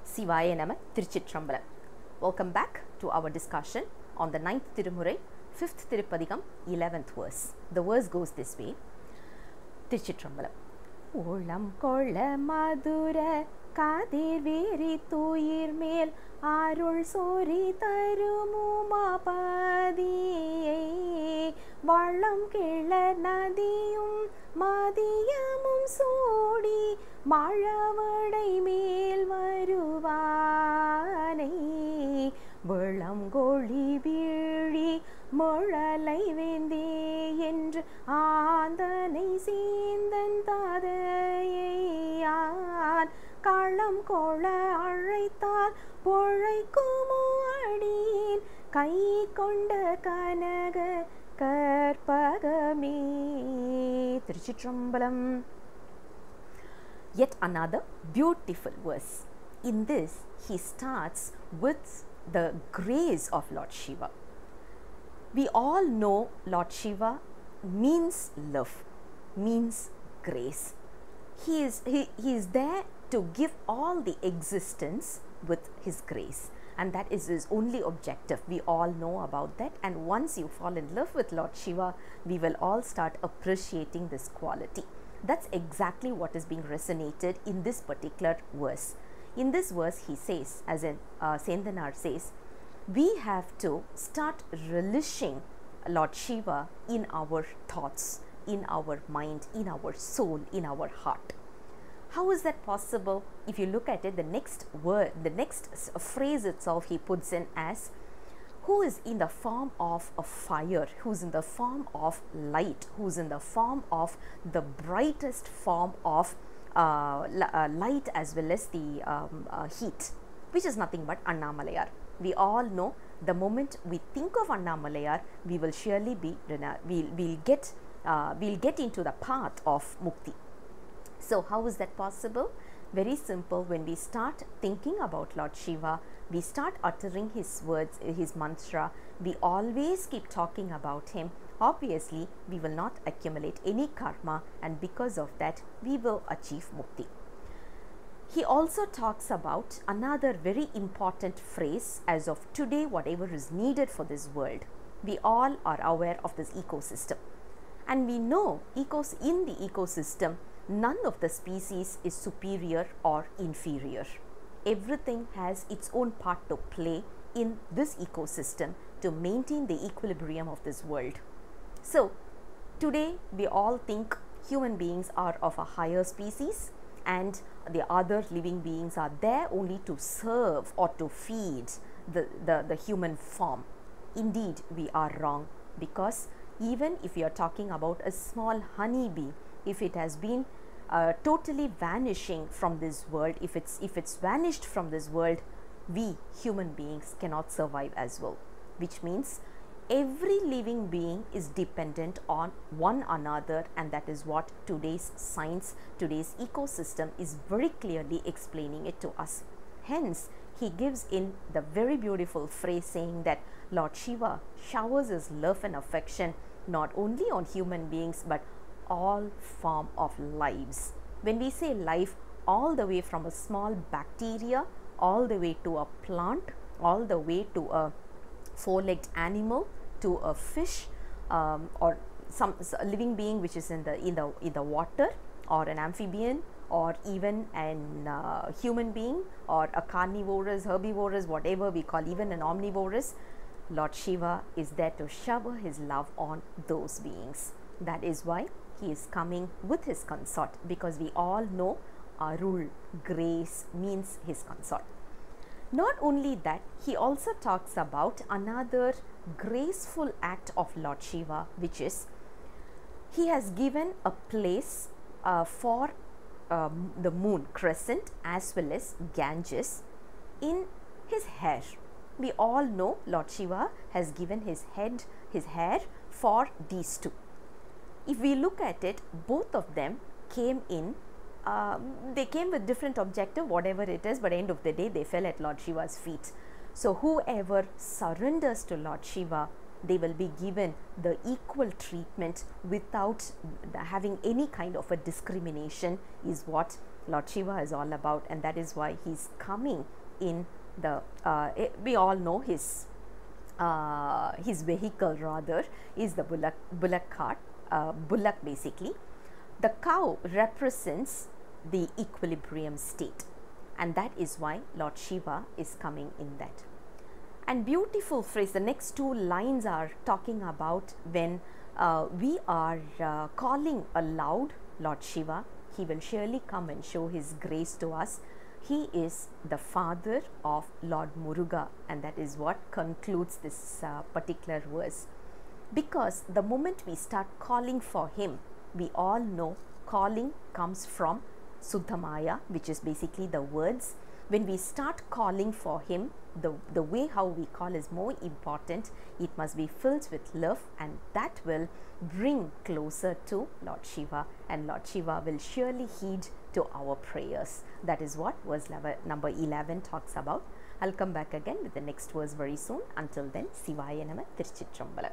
Sivaya Nama Tiruchitrambalam. Welcome back to our discussion on the 9th Tirumurai, 5th Tirupadigam, 11th verse. The verse goes this way. Tiruchitrambalam. Ulam kola madura kadirveri tuyir mel arul sori tarumumapadiye valam kila nadiyum madiyamum sodi மழவடை மேல் வருவானை விளங்கொழி வீழி மழலை வேந்தே என்று ஆந்தனை சீந்தன் தாதையான் களம் கொள அழைத்தால் பொழைக்குமோ அடியின் கை கொண்ட கனக கற்பகமே. திருச்சிற்றம்பலம். Yet another beautiful verse. In this, he starts with the grace of Lord Shiva. We all know Lord Shiva means love, means grace. He is there to give all the existence with his grace, and that is his only objective. We all know about that, and once you fall in love with Lord Shiva, we will all start appreciating this quality. That's exactly what is being resonated in this particular verse. In this verse, he says, as in Sendhanar says, we have to start relishing Lord Shiva in our thoughts, in our mind, in our soul, in our heart. How is that possible? If you look at it, the next word, the next phrase itself he puts in as, who is in the form of a fire, who's in the form of light, who's in the form of the brightest form of light as well as the heat, which is nothing but Annamalayar. We all know the moment we think of Annamalayar, we will surely be, we'll get into the path of Mukti. So how is that possible? Very simple. When we start thinking about Lord Shiva, we start uttering his words, his mantra, we always keep talking about him. Obviously, we will not accumulate any karma, and because of that, we will achieve mukti. He also talks about another very important phrase as of today, whatever is needed for this world. We all are aware of this ecosystem, and we know in the ecosystem, none of the species is superior or inferior. Everything has its own part to play in this ecosystem to maintain the equilibrium of this world. So, today we all think human beings are of a higher species and the other living beings are there only to serve or to feed the human form. Indeed, we are wrong, because even if we are talking about a small honeybee, if it has been totally vanishing from this world, if it's vanished from this world, we human beings cannot survive as well. Which means every living being is dependent on one another, and that is what today's science, today's ecosystem is very clearly explaining it to us. Hence, he gives in the very beautiful phrase saying that Lord Shiva showers his love and affection not only on human beings but all form of lives. When we say life, all the way from a small bacteria, all the way to a plant, all the way to a four-legged animal, to a fish, or some living being which is in the water, or an amphibian, or even an human being, or a carnivorous, herbivorous, whatever we call, even an omnivorous. Lord Shiva is there to shower his love on those beings. That is why he is coming with his consort, because we all know Arul, grace, means his consort. Not only that, he also talks about another graceful act of Lord Shiva, which is he has given a place for the moon crescent as well as Ganges in his hair. We all know Lord Shiva has given his hair for these two. If we look at it, both of them came in, they came with different objective, whatever it is, but at the end of the day, they fell at Lord Shiva's feet. So, whoever surrenders to Lord Shiva they will be given the equal treatment without having any kind of a discrimination, is what Lord Shiva is all about. And that is why he's coming in the, we all know his vehicle rather is the bullock cart, bullock basically. The cow represents the equilibrium state, and that is why Lord Shiva is coming in that. And beautiful phrase, the next two lines are talking about when we are calling aloud Lord Shiva, he will surely come and show his grace to us. He is the father of Lord Muruga, and that is what concludes this particular verse. Because the moment we start calling for him, we all know calling comes from Suddhamaya, which is basically the words. When we start calling for him, the way how we call is more important. It must be filled with love, and that will bring closer to Lord Shiva, and Lord Shiva will surely heed to our prayers. That is what verse number 11 talks about. I'll come back again with the next verse very soon. Until then, Sivaya Nama, Tiruchitrambalam.